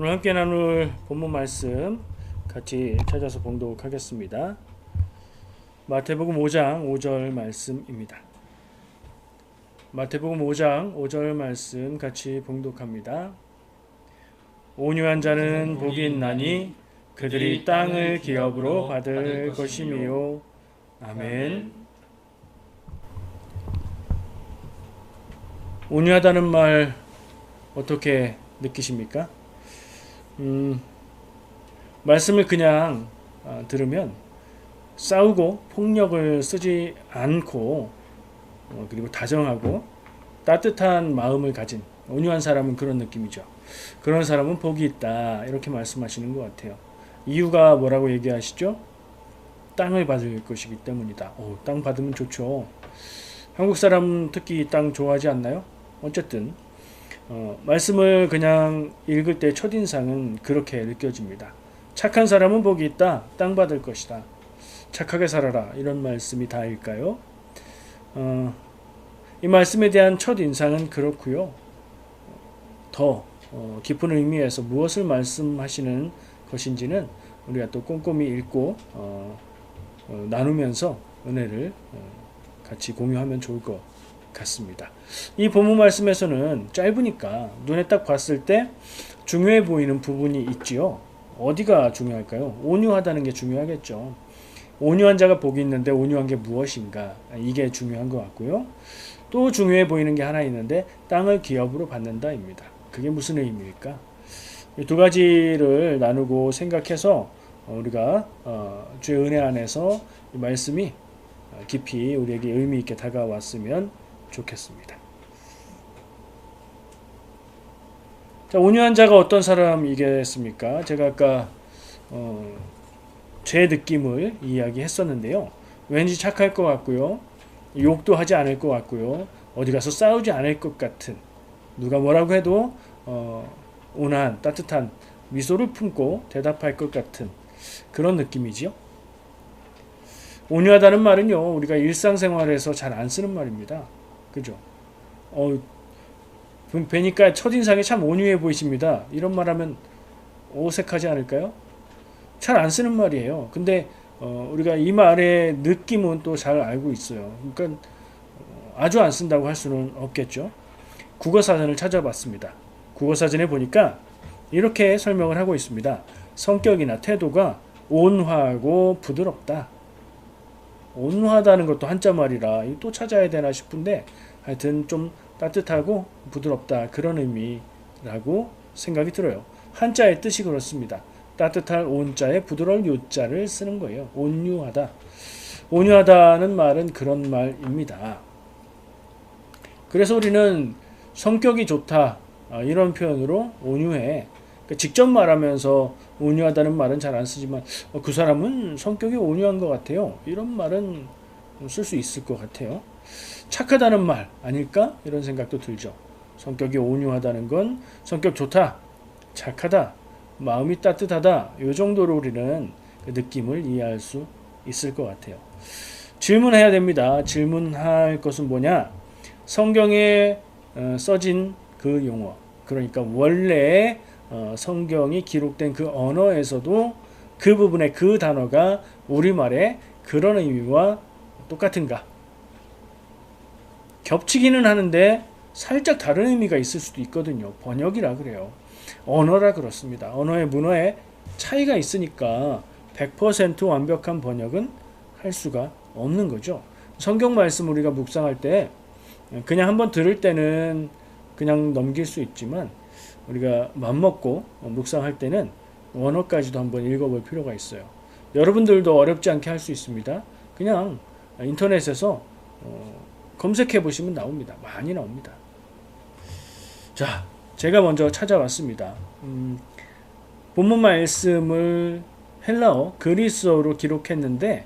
오늘 함께 나눌 본문 말씀 같이 찾아서 봉독하겠습니다. 마태복음 5장 5절 말씀입니다. 마태복음 5장 5절 말씀 같이 봉독합니다. 온유한 자는 복이 있나니 그들이 땅을 기업으로 받을 것이미요. 아멘. 온유하다는 말 어떻게 느끼십니까? 말씀을 그냥 들으면 싸우고 폭력을 쓰지 않고 그리고 다정하고 따뜻한 마음을 가진 온유한 사람은 그런 느낌이죠. 그런 사람은 복이 있다 이렇게 말씀하시는 것 같아요. 이유가 뭐라고 얘기하시죠? 땅을 받을 것이기 때문이다. 땅 받으면 좋죠. 한국 사람 특히 땅 좋아하지 않나요? 어쨌든 말씀을 그냥 읽을 때 첫인상은 그렇게 느껴집니다. 착한 사람은 복이 있다. 땅 받을 것이다. 착하게 살아라. 이런 말씀이 다일까요? 이 말씀에 대한 첫인상은 그렇고요. 더 깊은 의미에서 무엇을 말씀하시는 것인지는 우리가 또 꼼꼼히 읽고 나누면서 은혜를 같이 공유하면 좋을 것 같습니다. 이 본문 말씀에서는 짧으니까 눈에 딱 봤을 때 중요해 보이는 부분이 있지요. 어디가 중요할까요? 온유하다는 게 중요하겠죠. 온유한 자가 복이 있는데 온유한 게 무엇인가? 이게 중요한 것 같고요. 또 중요해 보이는 게 하나 있는데 땅을 기업으로 받는다입니다. 그게 무슨 의미일까? 이 두 가지를 나누고 생각해서 우리가 주의 은혜 안에서 이 말씀이 깊이 우리에게 의미 있게 다가왔으면 좋겠습니다. 자, 온유한 자가 어떤 사람이겠습니까? 제가 아까 제 느낌을 이야기했었는데요. 왠지 착할 것 같고요. 욕도 하지 않을 것 같고요. 어디 가서 싸우지 않을 것 같은, 누가 뭐라고 해도 온화한 따뜻한 미소를 품고 대답할 것 같은 그런 느낌이지요. 온유하다는 말은요, 우리가 일상생활에서 잘 안 쓰는 말입니다. 그죠? 뵈니까 첫인상에 참 온유해 보이십니다. 이런 말 하면 어색하지 않을까요? 잘 안 쓰는 말이에요. 근데 우리가 이 말의 느낌은 또 잘 알고 있어요. 그러니까 아주 안 쓴다고 할 수는 없겠죠. 국어사전을 찾아봤습니다. 국어사전에 보니까 이렇게 설명을 하고 있습니다. 성격이나 태도가 온화하고 부드럽다. 온화하다는 것도 한자말이라 또 찾아야 되나 싶은데 하여튼 좀 따뜻하고 부드럽다 그런 의미라고 생각이 들어요. 한자의 뜻이 그렇습니다. 따뜻할 온자에 부드러울 요자를 쓰는 거예요. 온유하다. 온유하다는 말은 그런 말입니다. 그래서 우리는 성격이 좋다 이런 표현으로 온유해. 직접 말하면서 온유하다는 말은 잘 안 쓰지만 그 사람은 성격이 온유한 것 같아요. 이런 말은 쓸 수 있을 것 같아요. 착하다는 말 아닐까? 이런 생각도 들죠. 성격이 온유하다는 건 성격 좋다, 착하다, 마음이 따뜻하다 이 정도로 우리는 그 느낌을 이해할 수 있을 것 같아요. 질문해야 됩니다. 질문할 것은 뭐냐? 성경에 써진 그 용어, 그러니까 원래 성경이 기록된 그 언어에서도 그 부분의 그 단어가 우리말의 그런 의미와 똑같은가? 겹치기는 하는데 살짝 다른 의미가 있을 수도 있거든요. 번역이라 그래요. 언어라 그렇습니다. 언어의 문화에 차이가 있으니까 100% 완벽한 번역은 할 수가 없는 거죠. 성경 말씀 우리가 묵상할 때 그냥 한번 들을 때는 그냥 넘길 수 있지만 우리가 맘먹고 묵상할 때는 원어까지도 한번 읽어볼 필요가 있어요. 여러분들도 어렵지 않게 할 수 있습니다. 그냥 인터넷에서 검색해 보시면 나옵니다. 많이 나옵니다. 자, 제가 먼저 찾아왔습니다. 본문 말씀을 헬라어, 그리스어로 기록했는데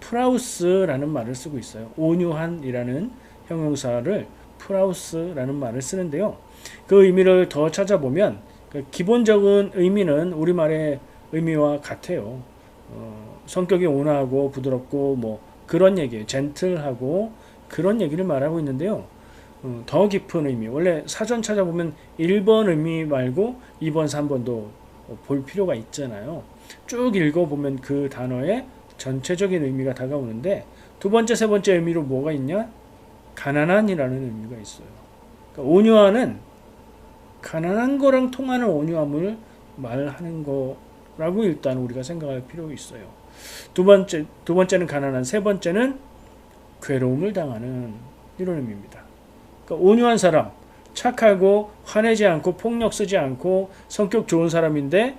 프라우스라는 말을 쓰고 있어요. 온유한이라는 형용사를 프라우스라는 말을 쓰는데요. 그 의미를 더 찾아보면 기본적인 의미는 우리말의 의미와 같아요. 성격이 온화하고 부드럽고 뭐 그런 얘기예요. 젠틀하고 그런 얘기를 말하고 있는데요. 더 깊은 의미, 원래 사전 찾아보면 1번 의미 말고 2번, 3번도 볼 필요가 있잖아요. 쭉 읽어보면 그 단어의 전체적인 의미가 다가오는데 두 번째, 세 번째 의미로 뭐가 있냐? 가난한이라는 의미가 있어요. 그러니까 온유한은 가난한 거랑 통하는 온유함을 말하는 거라고 일단 우리가 생각할 필요가 있어요. 두 번째는 가난한, 세 번째는 괴로움을 당하는 이런 의미입니다. 그러니까 온유한 사람, 착하고 화내지 않고 폭력 쓰지 않고 성격 좋은 사람인데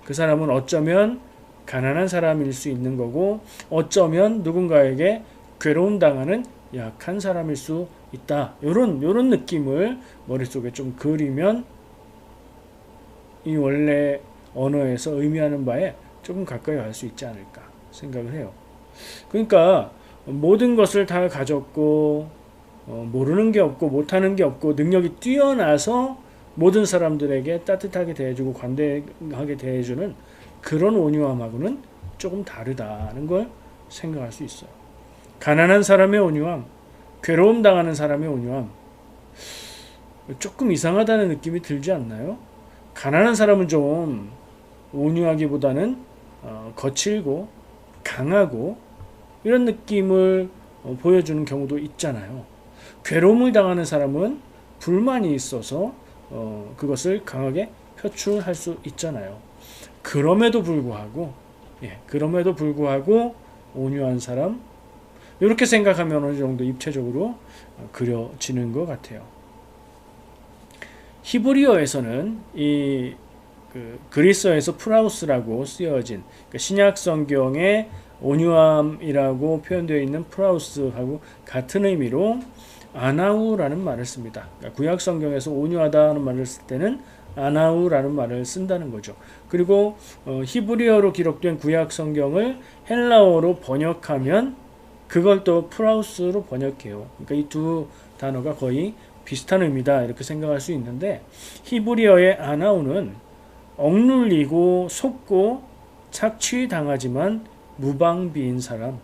그 사람은 어쩌면 가난한 사람일 수 있는 거고 어쩌면 누군가에게 괴로움 당하는 약한 사람일 수 있다. 요런 느낌을 머릿속에 좀 그리면 이 원래 언어에서 의미하는 바에 조금 가까이 갈 수 있지 않을까 생각을 해요. 그러니까 모든 것을 다 가졌고 모르는 게 없고 못하는 게 없고 능력이 뛰어나서 모든 사람들에게 따뜻하게 대해주고 관대하게 대해주는 그런 온유함하고는 조금 다르다는 걸 생각할 수 있어요. 가난한 사람의 온유함, 괴로움 당하는 사람의 온유함, 조금 이상하다는 느낌이 들지 않나요? 가난한 사람은 좀 온유하기보다는 거칠고 강하고 이런 느낌을 보여주는 경우도 있잖아요. 괴로움을 당하는 사람은 불만이 있어서 그것을 강하게 표출할 수 있잖아요. 그럼에도 불구하고 온유한 사람, 이렇게 생각하면 어느 정도 입체적으로 그려지는 것 같아요. 히브리어에서는 이 그리스어에서 프라우스라고 쓰여진 신약 성경에 온유함이라고 표현되어 있는 프라우스하고 같은 의미로 아나우라는 말을 씁니다. 그러니까 구약 성경에서 온유하다는 말을 쓸 때는 아나우라는 말을 쓴다는 거죠. 그리고 히브리어로 기록된 구약 성경을 헬라어로 번역하면 그걸 또 프라우스로 번역해요. 그러니까 이 두 단어가 거의 비슷한 의미다 이렇게 생각할 수 있는데 히브리어의 아나우는 억눌리고 속고 착취당하지만 무방비인 사람,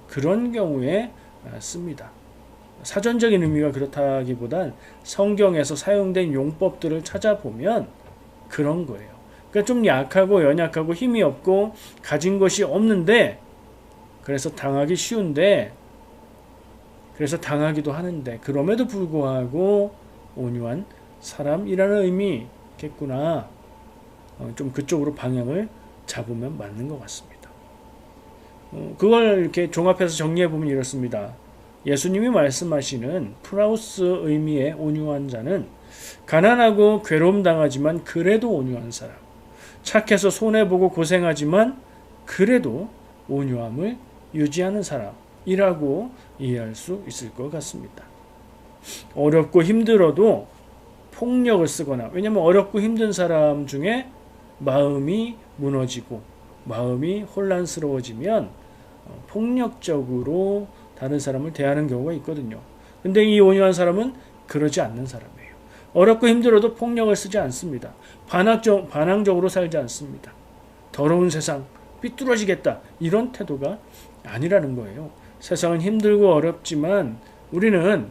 그런 경우에 씁니다. 사전적인 의미가 그렇다기보단 성경에서 사용된 용법들을 찾아보면 그런 거예요. 그러니까 좀 약하고 연약하고 힘이 없고 가진 것이 없는데 그래서 당하기 쉬운데 그래서 당하기도 하는데 그럼에도 불구하고 온유한 사람이라는 의미겠구나. 좀 그쪽으로 방향을 잡으면 맞는 것 같습니다. 그걸 이렇게 종합해서 정리해보면 이렇습니다. 예수님이 말씀하시는 프라우스 의미의 온유한 자는 가난하고 괴로움 당하지만 그래도 온유한 사람, 착해서 손해보고 고생하지만 그래도 온유함을 유지하는 사람이라고 이해할 수 있을 것 같습니다. 어렵고 힘들어도 폭력을 쓰거나, 왜냐하면 어렵고 힘든 사람 중에 마음이 무너지고 마음이 혼란스러워지면 폭력적으로 다른 사람을 대하는 경우가 있거든요. 근데 이 온유한 사람은 그러지 않는 사람이에요. 어렵고 힘들어도 폭력을 쓰지 않습니다. 반항적으로 살지 않습니다. 더러운 세상, 삐뚤어지겠다, 이런 태도가 아니라는 거예요. 세상은 힘들고 어렵지만 우리는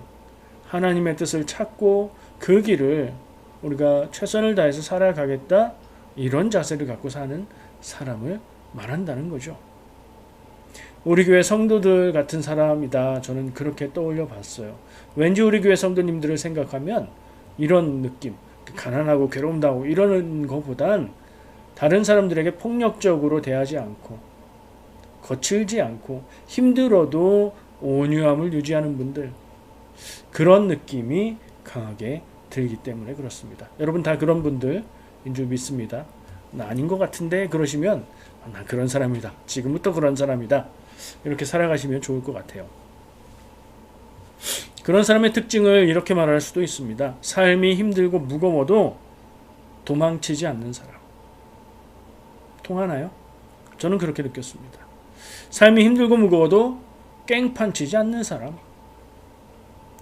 하나님의 뜻을 찾고 그 길을 우리가 최선을 다해서 살아가겠다, 이런 자세를 갖고 사는 사람을 말한다는 거죠. 우리 교회 성도들 같은 사람이다, 저는 그렇게 떠올려 봤어요. 왠지 우리 교회 성도님들을 생각하면 이런 느낌, 가난하고 괴로움당하고 이러는 것보단 다른 사람들에게 폭력적으로 대하지 않고 거칠지 않고 힘들어도 온유함을 유지하는 분들, 그런 느낌이 강하게 들기 때문에 그렇습니다. 여러분 다 그런 분들인 줄 믿습니다. 나 아닌 것 같은데 그러시면 난 그런 사람이다, 지금부터 그런 사람이다, 이렇게 살아가시면 좋을 것 같아요. 그런 사람의 특징을 이렇게 말할 수도 있습니다. 삶이 힘들고 무거워도 도망치지 않는 사람. 통하나요? 저는 그렇게 느꼈습니다. 삶이 힘들고 무거워도 깽판치지 않는 사람.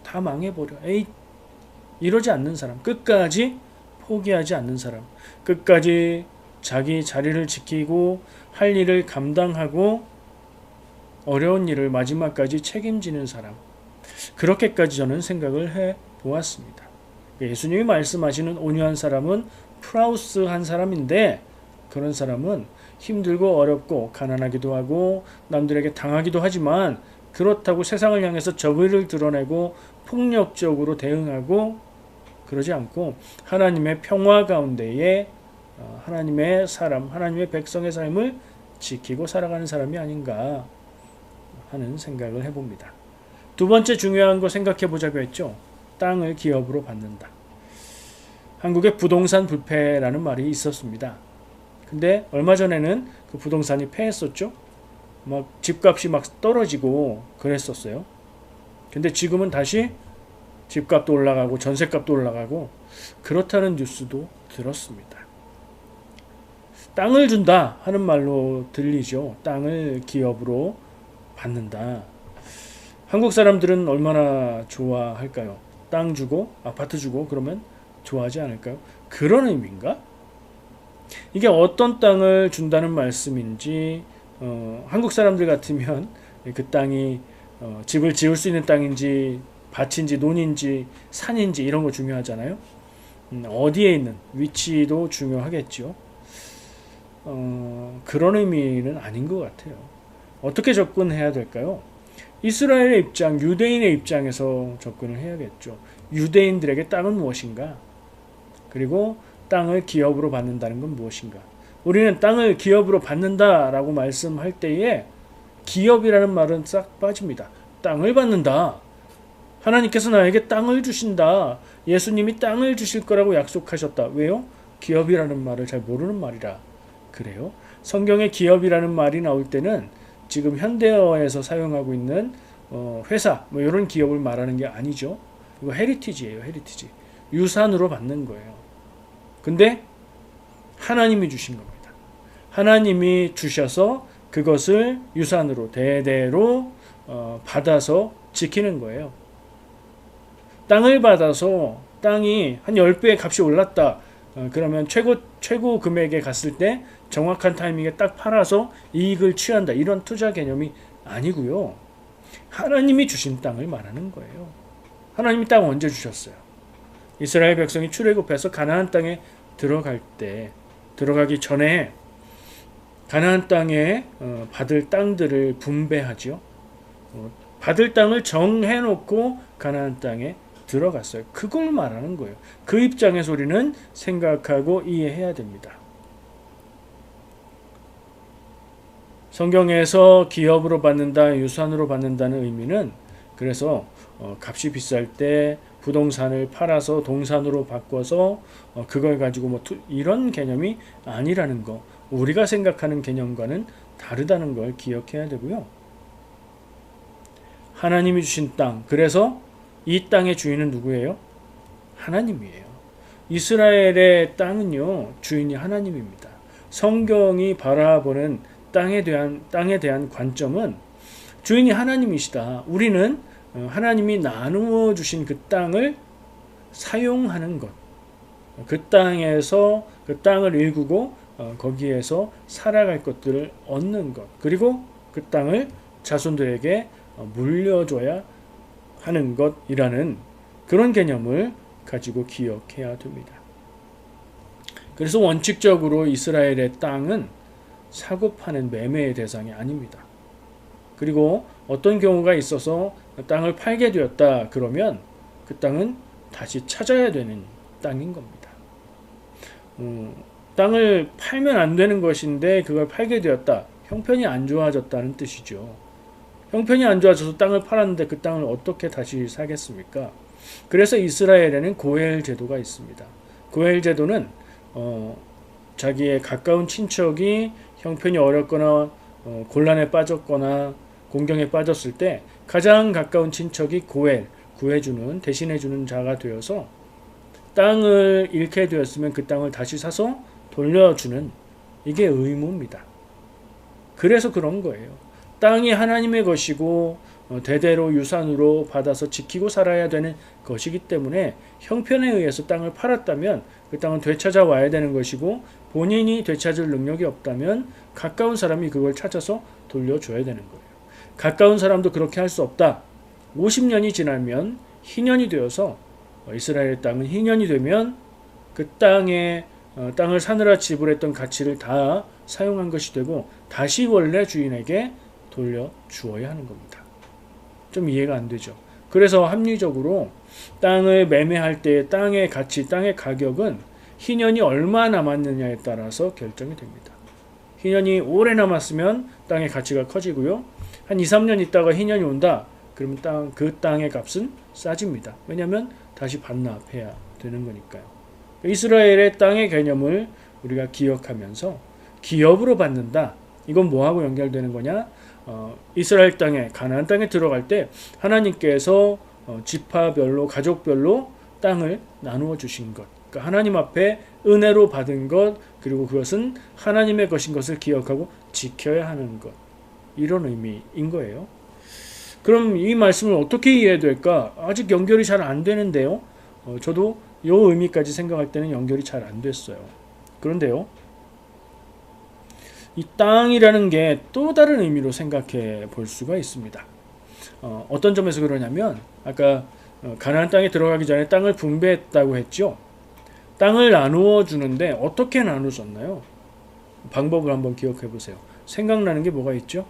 다 망해버려, 에이, 이러지 않는 사람. 끝까지 포기하지 않는 사람. 끝까지 자기 자리를 지키고 할 일을 감당하고 어려운 일을 마지막까지 책임지는 사람. 그렇게까지 저는 생각을 해 보았습니다. 예수님이 말씀하시는 온유한 사람은 프라우스한 사람인데, 그런 사람은 힘들고 어렵고 가난하기도 하고 남들에게 당하기도 하지만 그렇다고 세상을 향해서 저의를 드러내고 폭력적으로 대응하고 그러지 않고 하나님의 평화 가운데에 하나님의 사람, 하나님의 백성의 삶을 지키고 살아가는 사람이 아닌가 하는 생각을 해봅니다. 두 번째 중요한 거 생각해 보자고 했죠. 땅을 기업으로 받는다. 한국에 부동산 불패라는 말이 있었습니다. 근데 얼마 전에는 그 부동산이 패했었죠. 막 집값이 막 떨어지고 그랬었어요. 근데 지금은 다시 집값도 올라가고 전셋값도 올라가고 그렇다는 뉴스도 들었습니다. 땅을 준다 하는 말로 들리죠. 땅을 기업으로 받는다. 한국 사람들은 얼마나 좋아할까요? 땅 주고 아파트 주고 그러면 좋아하지 않을까요? 그런 의미인가? 이게 어떤 땅을 준다는 말씀인지 한국 사람들 같으면 그 땅이 집을 지을 수 있는 땅인지 밭인지 논인지 산인지 이런 거 중요하잖아요. 어디에 있는 위치도 중요하겠죠. 그런 의미는 아닌 것 같아요. 어떻게 접근해야 될까요? 이스라엘의 입장, 유대인의 입장에서 접근을 해야겠죠. 유대인들에게 땅은 무엇인가? 그리고 땅을 기업으로 받는다는 건 무엇인가? 우리는 땅을 기업으로 받는다라고 말씀할 때에 기업이라는 말은 싹 빠집니다. 땅을 받는다. 하나님께서 나에게 땅을 주신다. 예수님이 땅을 주실 거라고 약속하셨다. 왜요? 기업이라는 말을 잘 모르는 말이라 그래요. 성경에 기업이라는 말이 나올 때는 지금 현대어에서 사용하고 있는 회사 뭐 이런 기업을 말하는 게 아니죠. 이거 헤리티지예요. 헤리티지. 유산으로 받는 거예요. 근데 하나님이 주신 겁니다. 하나님이 주셔서 그것을 유산으로 대대로 받아서 지키는 거예요. 땅을 받아서 땅이 한 10배의 값이 올랐다. 그러면 최고 금액에 갔을 때 정확한 타이밍에 딱 팔아서 이익을 취한다. 이런 투자 개념이 아니고요. 하나님이 주신 땅을 말하는 거예요. 하나님이 땅 언제 주셨어요? 이스라엘 백성이 출애굽해서 가나안 땅에 들어가기 전에 가나안 땅에 받을 땅들을 분배하죠. 받을 땅을 정해놓고 가나안 땅에 들어갔어요. 그걸 말하는 거예요. 그 입장에서 우리는 생각하고 이해해야 됩니다. 성경에서 기업으로 받는다, 유산으로 받는다는 의미는 그래서 값이 비쌀 때 부동산을 팔아서 동산으로 바꿔서 그걸 가지고 뭐 이런 개념이 아니라는 거. 우리가 생각하는 개념과는 다르다는 걸 기억해야 되고요. 하나님이 주신 땅. 그래서 이 땅의 주인은 누구예요? 하나님이에요. 이스라엘의 땅은요, 주인이 하나님입니다. 성경이 바라보는 땅에 대한 관점은 주인이 하나님이시다. 우리는 하나님이 나누어 주신 그 땅을 사용하는 것. 그 땅에서 그 땅을 일구고 거기에서 살아갈 것들을 얻는 것. 그리고 그 땅을 자손들에게 물려줘야 하는 것이라는 그런 개념을 가지고 기억해야 됩니다. 그래서 원칙적으로 이스라엘의 땅은 사고 파는 매매의 대상이 아닙니다. 그리고 어떤 경우가 있어서 땅을 팔게 되었다 그러면 그 땅은 다시 찾아야 되는 땅인 겁니다. 땅을 팔면 안 되는 것인데 그걸 팔게 되었다. 형편이 안 좋아졌다는 뜻이죠. 형편이 안 좋아져서 땅을 팔았는데 그 땅을 어떻게 다시 사겠습니까? 그래서 이스라엘에는 고엘 제도가 있습니다. 고엘 제도는 자기의 가까운 친척이 형편이 어렵거나 곤란에 빠졌거나 공경에 빠졌을 때 가장 가까운 친척이 구해주는 대신해주는 자가 되어서 땅을 잃게 되었으면 그 땅을 다시 사서 돌려주는 이게 의무입니다. 그래서 그런 거예요. 땅이 하나님의 것이고 대대로 유산으로 받아서 지키고 살아야 되는 것이기 때문에 형편에 의해서 땅을 팔았다면 그 땅은 되찾아 와야 되는 것이고 본인이 되찾을 능력이 없다면 가까운 사람이 그걸 찾아서 돌려줘야 되는 거예요. 가까운 사람도 그렇게 할 수 없다. 50년이 지나면 희년이 되어서 이스라엘의 땅은 희년이 되면 그 땅에 땅을 사느라 지불했던 가치를 다 사용한 것이 되고 다시 원래 주인에게 돌려 주어야 하는 겁니다. 좀 이해가 안 되죠. 그래서 합리적으로 땅을 매매할 때 땅의 가치, 땅의 가격은 희년이 얼마 남았느냐에 따라서 결정이 됩니다. 희년이 오래 남았으면 땅의 가치가 커지고요. 한 2, 3년 있다가 희년이 온다. 그러면 그 땅의 값은 싸집니다. 왜냐하면 다시 반납해야 되는 거니까요. 이스라엘의 땅의 개념을 우리가 기억하면서 기업으로 받는다. 이건 뭐하고 연결되는 거냐? 이스라엘 땅에 가나안 땅에 들어갈 때 하나님께서 지파별로 가족별로 땅을 나누어 주신 것. 그러니까 하나님 앞에 은혜로 받은 것, 그리고 그것은 하나님의 것인 것을 기억하고 지켜야 하는 것. 이런 의미인 거예요. 그럼 이 말씀을 어떻게 이해해야 될까? 아직 연결이 잘 안 되는데요. 저도 이 의미까지 생각할 때는 연결이 잘 안 됐어요. 그런데요, 이 땅이라는 게 또 다른 의미로 생각해 볼 수가 있습니다. 어떤 점에서 그러냐면 아까 가나안 땅에 들어가기 전에 땅을 분배했다고 했죠. 땅을 나누어 주는데 어떻게 나누었나요? 방법을 한번 기억해 보세요. 생각나는 게 뭐가 있죠?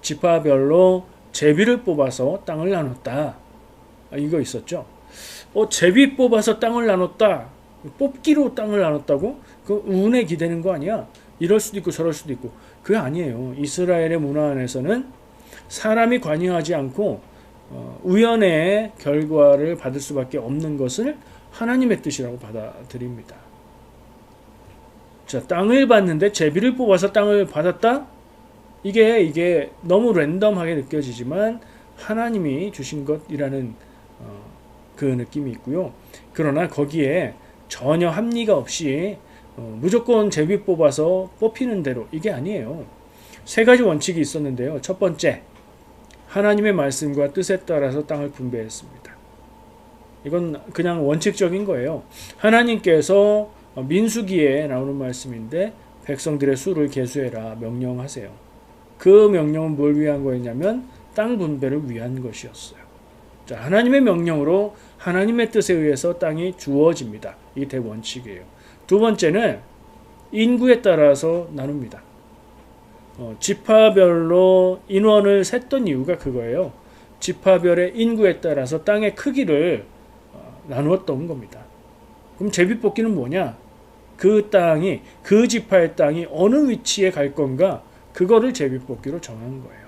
지파별로 제비를 뽑아서 땅을 나눴다. 이거 있었죠. 제비 뽑아서 땅을 나눴다. 뽑기로 땅을 나눴다고? 그 운에 기대는 거 아니야? 이럴 수도 있고 저럴 수도 있고. 그게 아니에요. 이스라엘의 문화 안에서는 사람이 관여하지 않고 우연의 결과를 받을 수밖에 없는 것을 하나님의 뜻이라고 받아들입니다. 자, 땅을 받는데 제비를 뽑아서 땅을 받았다? 이게 너무 랜덤하게 느껴지지만 하나님이 주신 것이라는 그 느낌이 있고요. 그러나 거기에 전혀 합리가 없이 무조건 제비 뽑아서 뽑히는 대로 이게 아니에요. 세 가지 원칙이 있었는데요. 첫 번째, 하나님의 말씀과 뜻에 따라서 땅을 분배했습니다. 이건 그냥 원칙적인 거예요. 하나님께서 민수기에 나오는 말씀인데 백성들의 수를 계수해라 명령하세요. 그 명령은 뭘 위한 거였냐면 땅 분배를 위한 것이었어요. 자, 하나님의 명령으로 하나님의 뜻에 의해서 땅이 주어집니다. 이게 대원칙이에요. 두 번째는 인구에 따라서 나눕니다. 지파별로 인원을 셌던 이유가 그거예요. 지파별의 인구에 따라서 땅의 크기를 나누었던 겁니다. 그럼 제비뽑기는 뭐냐? 그 땅이, 그 지파의 땅이 어느 위치에 갈 건가? 그거를 제비뽑기로 정한 거예요.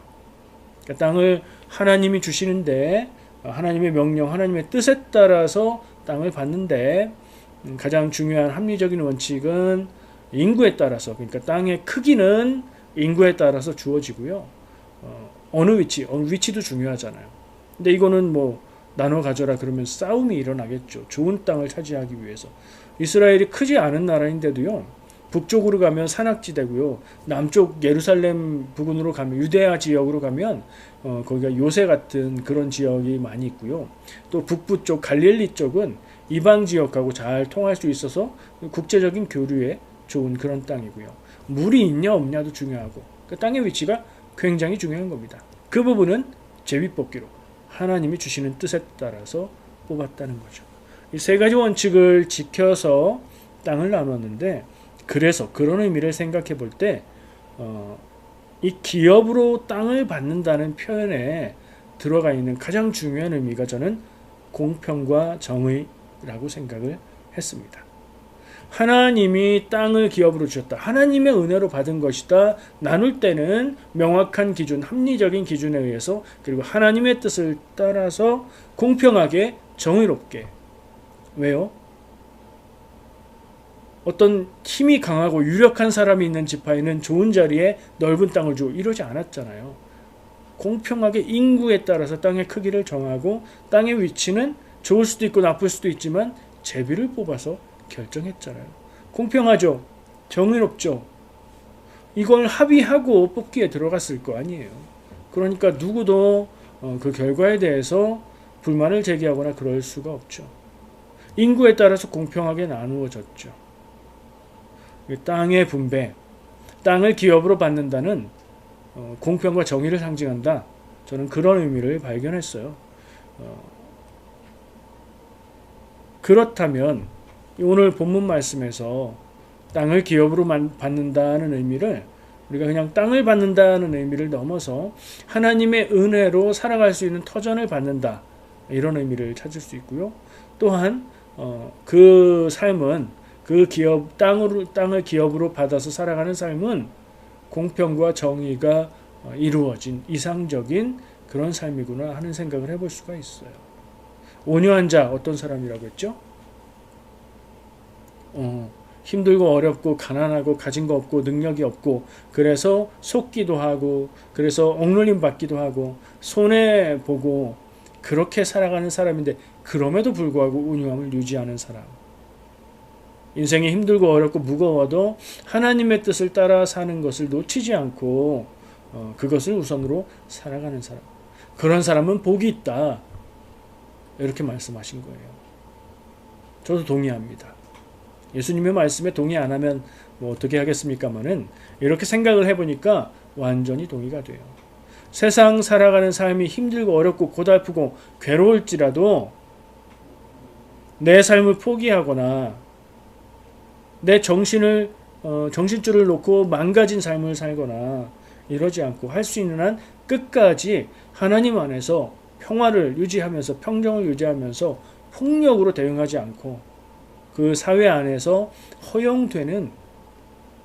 그러니까 땅을 하나님이 주시는데 하나님의 명령, 하나님의 뜻에 따라서 땅을 받는데 가장 중요한 합리적인 원칙은 인구에 따라서, 그러니까 땅의 크기는 인구에 따라서 주어지고요. 어느 위치도 중요하잖아요. 근데 이거는 뭐 나눠 가져라 그러면 싸움이 일어나겠죠. 좋은 땅을 차지하기 위해서. 이스라엘이 크지 않은 나라인데도요. 북쪽으로 가면 산악지대고요. 남쪽 예루살렘 부근으로 가면 유대아 지역으로 가면 거기가 요새 같은 그런 지역이 많이 있고요. 또 북부 쪽 갈릴리 쪽은 이방 지역하고 잘 통할 수 있어서 국제적인 교류에 좋은 그런 땅이고요. 물이 있냐 없냐도 중요하고 그 땅의 위치가 굉장히 중요한 겁니다. 그 부분은 제비뽑기로 하나님이 주시는 뜻에 따라서 뽑았다는 거죠. 이 세 가지 원칙을 지켜서 땅을 나눴는데 그래서 그런 의미를 생각해 볼 때 이 기업으로 땅을 받는다는 표현에 들어가 있는 가장 중요한 의미가 저는 공평과 정의라고 생각을 했습니다. 하나님이 땅을 기업으로 주셨다. 하나님의 은혜로 받은 것이다. 나눌 때는 명확한 기준, 합리적인 기준에 의해서 그리고 하나님의 뜻을 따라서 공평하게 정의롭게. 왜요? 어떤 힘이 강하고 유력한 사람이 있는 지파에는 좋은 자리에 넓은 땅을 주고 이러지 않았잖아요. 공평하게 인구에 따라서 땅의 크기를 정하고 땅의 위치는 좋을 수도 있고 나쁠 수도 있지만 제비를 뽑아서 결정했잖아요. 공평하죠? 정의롭죠? 이걸 합의하고 뽑기에 들어갔을 거 아니에요. 그러니까 누구도 그 결과에 대해서 불만을 제기하거나 그럴 수가 없죠. 인구에 따라서 공평하게 나누어졌죠. 땅의 분배, 땅을 기업으로 받는다는 공평과 정의를 상징한다. 저는 그런 의미를 발견했어요. 그렇다면 오늘 본문 말씀에서 땅을 기업으로 받는다는 의미를 우리가 그냥 땅을 받는다는 의미를 넘어서 하나님의 은혜로 살아갈 수 있는 터전을 받는다, 이런 의미를 찾을 수 있고요. 또한 그 삶은 그 땅을 기업으로 받아서 살아가는 삶은 공평과 정의가 이루어진 이상적인 그런 삶이구나 하는 생각을 해볼 수가 있어요. 온유한 자, 어떤 사람이라고 했죠? 힘들고 어렵고 가난하고 가진 거 없고 능력이 없고 그래서 속기도 하고 그래서 억눌림 받기도 하고 손해보고 그렇게 살아가는 사람인데 그럼에도 불구하고 온유함을 유지하는 사람. 인생이 힘들고 어렵고 무거워도 하나님의 뜻을 따라 사는 것을 놓치지 않고 그것을 우선으로 살아가는 사람. 그런 사람은 복이 있다, 이렇게 말씀하신 거예요. 저도 동의합니다. 예수님의 말씀에 동의 안 하면 뭐 어떻게 하겠습니까마는 이렇게 생각을 해보니까 완전히 동의가 돼요. 세상 살아가는 삶이 힘들고 어렵고 고달프고 괴로울지라도 내 삶을 포기하거나 내 정신줄을 놓고 망가진 삶을 살거나 이러지 않고 할 수 있는 한 끝까지 하나님 안에서 평화를 유지하면서 평정을 유지하면서 폭력으로 대응하지 않고 그 사회 안에서 허용되는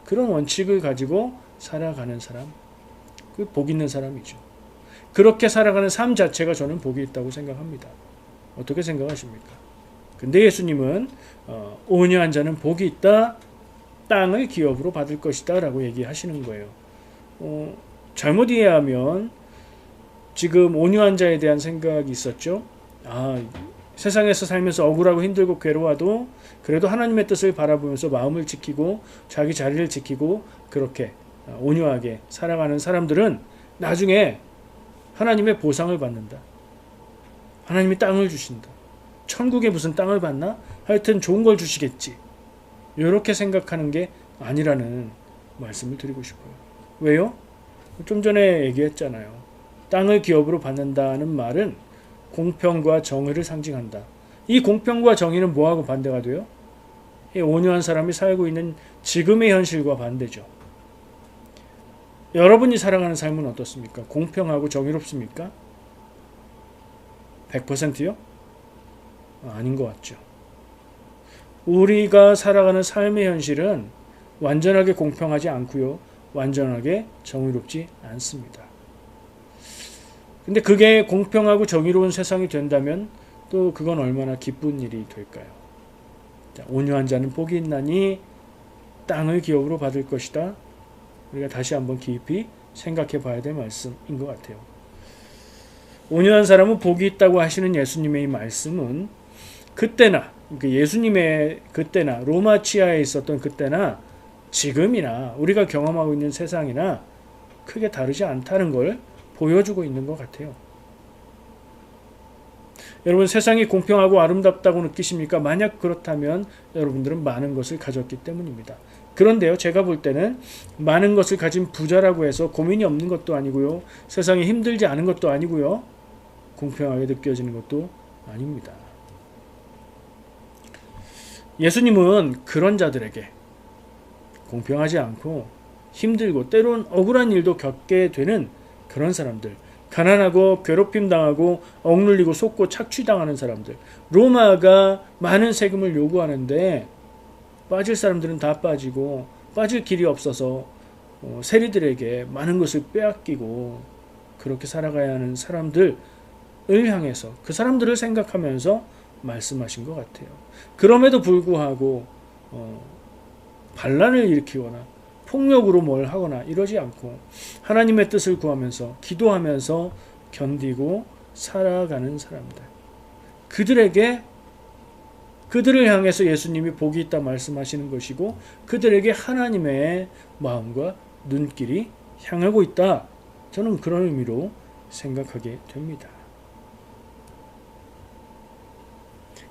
그런 원칙을 가지고 살아가는 사람, 그 복 있는 사람이죠. 그렇게 살아가는 삶 자체가 저는 복이 있다고 생각합니다. 어떻게 생각하십니까? 근데 예수님은 온유한 자는 복이 있다, 땅을 기업으로 받을 것이다 라고 얘기하시는 거예요. 잘못 이해하면 지금 온유한 자에 대한 생각이 있었죠. 세상에서 살면서 억울하고 힘들고 괴로워도 그래도 하나님의 뜻을 바라보면서 마음을 지키고 자기 자리를 지키고 그렇게 온유하게 살아가는 사람들은 나중에 하나님의 보상을 받는다. 하나님이 땅을 주신다. 천국에 무슨 땅을 받나? 하여튼 좋은 걸 주시겠지. 이렇게 생각하는 게 아니라는 말씀을 드리고 싶어요. 왜요? 좀 전에 얘기했잖아요. 땅을 기업으로 받는다는 말은 공평과 정의를 상징한다. 이 공평과 정의는 뭐하고 반대가 돼요? 이 온유한 사람이 살고 있는 지금의 현실과 반대죠. 여러분이 살아가는 삶은 어떻습니까? 공평하고 정의롭습니까? 100%요? 아닌 것 같죠. 우리가 살아가는 삶의 현실은 완전하게 공평하지 않고요. 완전하게 정의롭지 않습니다. 근데 그게 공평하고 정의로운 세상이 된다면 또 그건 얼마나 기쁜 일이 될까요? 자, 온유한 자는 복이 있나니 땅을 기업으로 받을 것이다. 우리가 다시 한번 깊이 생각해 봐야 될 말씀인 것 같아요. 온유한 사람은 복이 있다고 하시는 예수님의 이 말씀은 그때나, 예수님의 그때나 로마 치하에 있었던 그때나 지금이나 우리가 경험하고 있는 세상이나 크게 다르지 않다는 걸 보여주고 있는 것 같아요. 여러분, 세상이 공평하고 아름답다고 느끼십니까? 만약 그렇다면 여러분들은 많은 것을 가졌기 때문입니다. 그런데요, 제가 볼 때는 많은 것을 가진 부자라고 해서 고민이 없는 것도 아니고요, 세상이 힘들지 않은 것도 아니고요, 공평하게 느껴지는 것도 아닙니다. 예수님은 그런 자들에게 공평하지 않고 힘들고 때론 억울한 일도 겪게 되는 그런 사람들, 가난하고 괴롭힘 당하고 억눌리고 속고 착취당하는 사람들, 로마가 많은 세금을 요구하는데 빠질 사람들은 다 빠지고 빠질 길이 없어서 세리들에게 많은 것을 빼앗기고 그렇게 살아가야 하는 사람들을 향해서 그 사람들을 생각하면서 말씀하신 것 같아요. 그럼에도 불구하고 반란을 일으키거나 폭력으로 뭘 하거나 이러지 않고 하나님의 뜻을 구하면서 기도하면서 견디고 살아가는 사람들, 그들을 향해서 예수님이 복이 있다 말씀하시는 것이고 그들에게 하나님의 마음과 눈길이 향하고 있다, 저는 그런 의미로 생각하게 됩니다.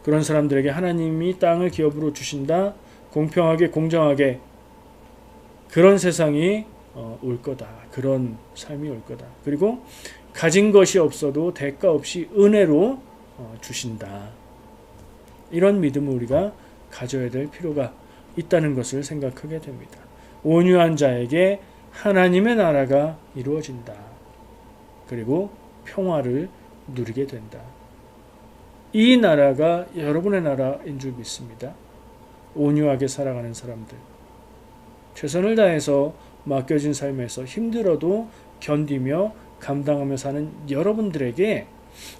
그런 사람들에게 하나님이 땅을 기업으로 주신다, 공평하게 공정하게 그런 세상이 올 거다, 그런 삶이 올 거다. 그리고 가진 것이 없어도 대가 없이 은혜로 주신다. 이런 믿음을 우리가 가져야 될 필요가 있다는 것을 생각하게 됩니다. 온유한 자에게 하나님의 나라가 이루어진다. 그리고 평화를 누리게 된다. 이 나라가 여러분의 나라인 줄 믿습니다. 온유하게 살아가는 사람들, 최선을 다해서 맡겨진 삶에서 힘들어도 견디며 감당하며 사는 여러분들에게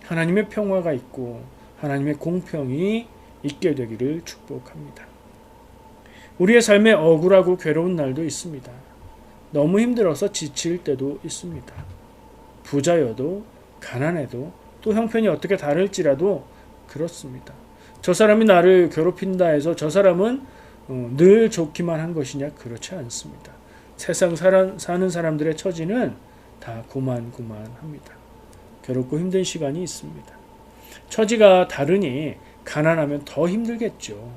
하나님의 평화가 있고 하나님의 공평이 있게 되기를 축복합니다. 우리의 삶에 억울하고 괴로운 날도 있습니다. 너무 힘들어서 지칠 때도 있습니다. 부자여도 가난해도 또 형편이 어떻게 다를지라도 그렇습니다. 저 사람이 나를 괴롭힌다 해서 저 사람은 늘 좋기만 한 것이냐? 그렇지 않습니다. 세상 사는 사람들의 처지는 다 고만고만합니다. 괴롭고 힘든 시간이 있습니다. 처지가 다르니 가난하면 더 힘들겠죠.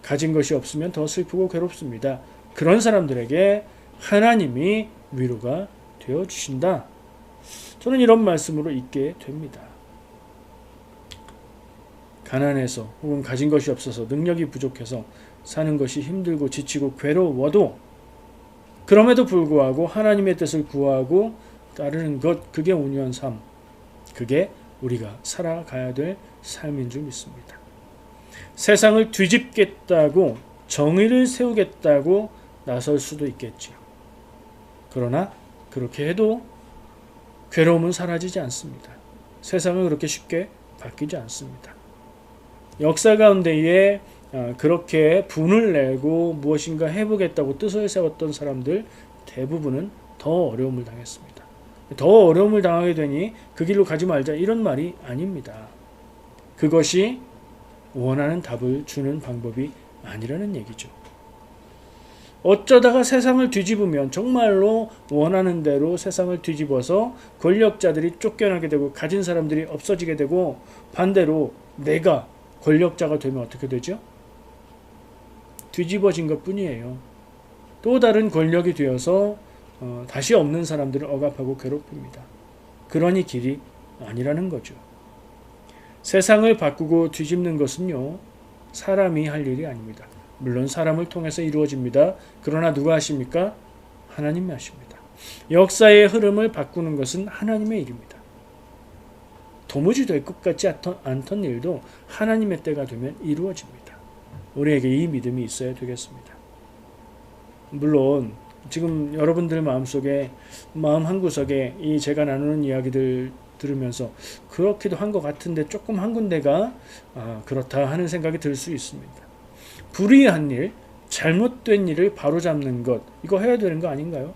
가진 것이 없으면 더 슬프고 괴롭습니다. 그런 사람들에게 하나님이 위로가 되어주신다. 저는 이런 말씀으로 읽게 됩니다. 가난해서 혹은 가진 것이 없어서 능력이 부족해서 사는 것이 힘들고 지치고 괴로워도 그럼에도 불구하고 하나님의 뜻을 구하고 따르는 것, 그게 온유한 삶, 그게 우리가 살아가야 될 삶인 줄 믿습니다. 세상을 뒤집겠다고 정의를 세우겠다고 나설 수도 있겠지요. 그러나 그렇게 해도 괴로움은 사라지지 않습니다. 세상은 그렇게 쉽게 바뀌지 않습니다. 역사 가운데에 그렇게 분을 내고 무엇인가 해보겠다고 뜻을 세웠던 사람들 대부분은 더 어려움을 당했습니다. 더 어려움을 당하게 되니 그 길로 가지 말자, 이런 말이 아닙니다. 그것이 원하는 답을 주는 방법이 아니라는 얘기죠. 어쩌다가 세상을 뒤집으면 정말로 원하는 대로 세상을 뒤집어서 권력자들이 쫓겨나게 되고 가진 사람들이 없어지게 되고, 반대로 내가 권력자가 되면 어떻게 되죠? 뒤집어진 것 뿐이에요. 또 다른 권력이 되어서 다시 없는 사람들을 억압하고 괴롭힙니다. 그러니 길이 아니라는 거죠. 세상을 바꾸고 뒤집는 것은요, 사람이 할 일이 아닙니다. 물론 사람을 통해서 이루어집니다. 그러나 누가 하십니까? 하나님이 하십니다. 역사의 흐름을 바꾸는 것은 하나님의 일입니다. 도무지 될 것 같지 않던 일도 하나님의 때가 되면 이루어집니다. 우리에게 이 믿음이 있어야 되겠습니다. 물론 지금 여러분들 마음속에, 마음 한구석에 이 제가 나누는 이야기들 들으면서 그렇기도 한 것 같은데 조금 한 군데가 그렇다 하는 생각이 들 수 있습니다. 불의한 일, 잘못된 일을 바로잡는 것, 이거 해야 되는 거 아닌가요?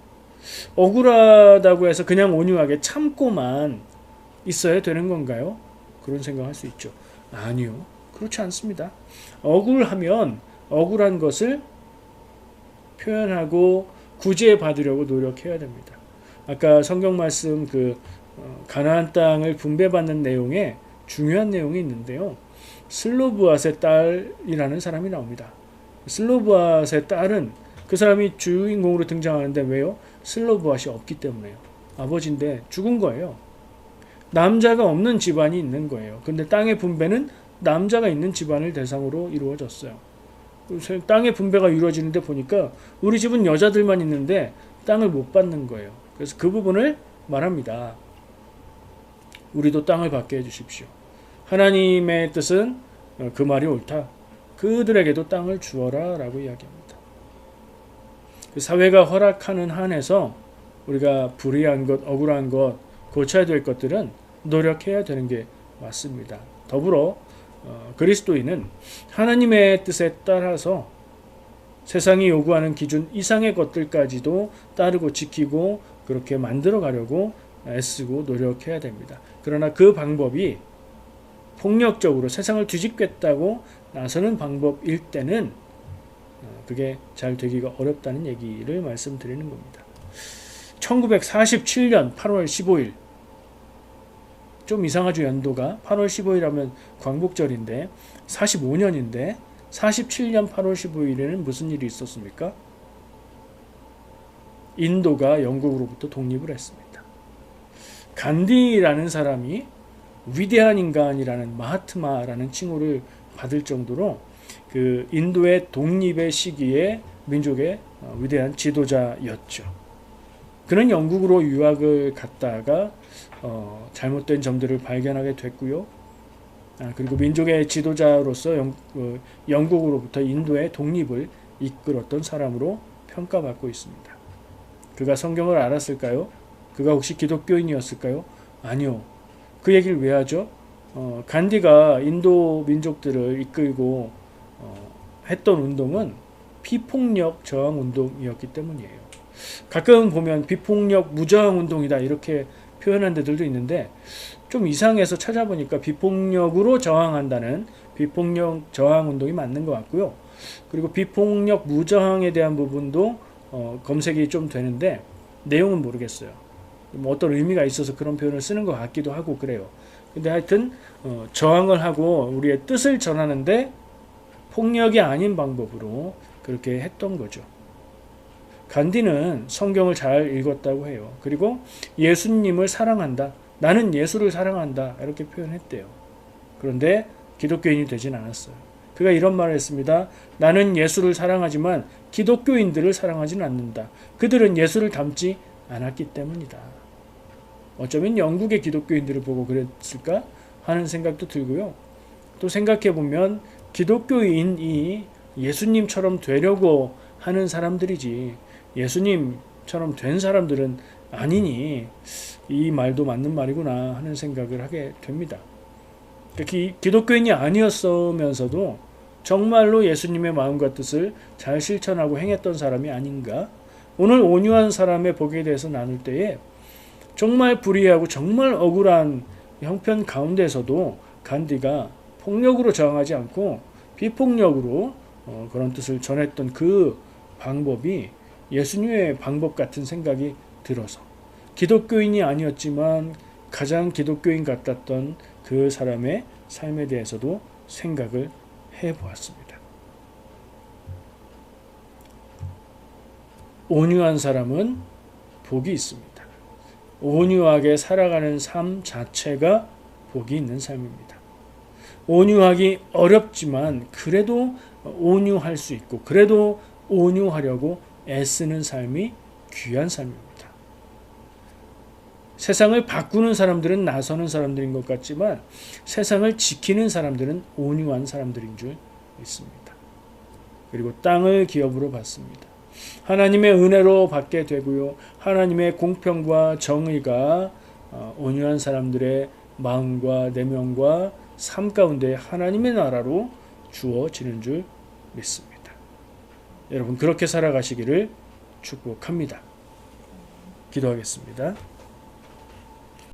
억울하다고 해서 그냥 온유하게 참고만 있어야 되는 건가요? 그런 생각할 수 있죠. 아니요, 그렇지 않습니다. 억울하면 억울한 것을 표현하고 구제 받으려고 노력해야 됩니다. 아까 성경 말씀 가나안 땅을 분배받는 내용에 중요한 내용이 있는데요. 슬로브앗의 딸이라는 사람이 나옵니다. 슬로브앗의 딸은 그 사람이 주인공으로 등장하는데 왜요? 슬로브앗이 없기 때문에요. 아버지인데 죽은 거예요. 남자가 없는 집안이 있는 거예요. 근데 땅의 분배는 남자가 있는 집안을 대상으로 이루어졌어요. 땅의 분배가 이루어지는데 보니까 우리 집은 여자들만 있는데 땅을 못 받는 거예요. 그래서 그 부분을 말합니다. 우리도 땅을 받게 해주십시오. 하나님의 뜻은 그 말이 옳다. 그들에게도 땅을 주어라 라고 이야기합니다. 사회가 허락하는 한에서 우리가 불의한 것, 억울한 것, 고쳐야 될 것들은 노력해야 되는 게 맞습니다. 더불어 그리스도인은 하나님의 뜻에 따라서 세상이 요구하는 기준 이상의 것들까지도 따르고 지키고 그렇게 만들어 가려고 애쓰고 노력해야 됩니다. 그러나 그 방법이 폭력적으로 세상을 뒤집겠다고 나서는 방법일 때는 그게 잘 되기가 어렵다는 얘기를 말씀드리는 겁니다. 1947년 8월 15일, 좀 이상하죠, 연도가. 8월 15일 하면 광복절인데 45년인데 47년 8월 15일에는 무슨 일이 있었습니까? 인도가 영국으로부터 독립을 했습니다. 간디라는 사람이 위대한 인간이라는 마하트마라는 칭호를 받을 정도로 그 인도의 독립의 시기에 민족의 위대한 지도자였죠. 그는 영국으로 유학을 갔다가 잘못된 점들을 발견하게 됐고요. 그리고 민족의 지도자로서 영국으로부터 인도의 독립을 이끌었던 사람으로 평가받고 있습니다. 그가 성경을 알았을까요? 그가 혹시 기독교인이었을까요? 아니요. 그 얘기를 왜 하죠? 간디가 인도 민족들을 이끌고 했던 운동은 비폭력 저항 운동이었기 때문이에요. 가끔 보면 비폭력 무저항 운동이다 이렇게 표현한 데들도 있는데 좀 이상해서 찾아보니까 비폭력으로 저항한다는 비폭력 저항 운동이 맞는 것 같고요. 그리고 비폭력 무저항에 대한 부분도 검색이 좀 되는데 내용은 모르겠어요. 뭐 어떤 의미가 있어서 그런 표현을 쓰는 것 같기도 하고 그래요. 근데 하여튼 저항을 하고 우리의 뜻을 전하는데 폭력이 아닌 방법으로 그렇게 했던 거죠. 간디는 성경을 잘 읽었다고 해요. 그리고 예수님을 사랑한다. 나는 예수를 사랑한다. 이렇게 표현했대요. 그런데 기독교인이 되진 않았어요. 그가 이런 말을 했습니다. 나는 예수를 사랑하지만 기독교인들을 사랑하지는 않는다. 그들은 예수를 닮지 않았기 때문이다. 어쩌면 영국의 기독교인들을 보고 그랬을까 하는 생각도 들고요. 또 생각해보면 기독교인이 예수님처럼 되려고 하는 사람들이지 예수님처럼 된 사람들은 아니니 이 말도 맞는 말이구나 하는 생각을 하게 됩니다. 기독교인이 아니었으면서도 정말로 예수님의 마음과 뜻을 잘 실천하고 행했던 사람이 아닌가? 오늘 온유한 사람의 복에 대해서 나눌 때에 정말 불의하고 정말 억울한 형편 가운데서도 간디가 폭력으로 저항하지 않고 비폭력으로 그런 뜻을 전했던 그 방법이 예수님의 방법 같은 생각이 들어서 기독교인이 아니었지만 가장 기독교인 같았던 그 사람의 삶에 대해서도 생각을 해보았습니다. 온유한 사람은 복이 있습니다. 온유하게 살아가는 삶 자체가 복이 있는 삶입니다. 온유하기 어렵지만 그래도 온유할 수 있고 그래도 온유하려고 애쓰는 삶이 귀한 삶입니다. 세상을 바꾸는 사람들은 나서는 사람들인 것 같지만 세상을 지키는 사람들은 온유한 사람들인 줄 믿습니다. 그리고 땅을 기업으로 받습니다. 하나님의 은혜로 받게 되고요. 하나님의 공평과 정의가 온유한 사람들의 마음과 내면과 삶 가운데 하나님의 나라로 주어지는 줄 믿습니다. 여러분 그렇게 살아가시기를 축복합니다. 기도하겠습니다.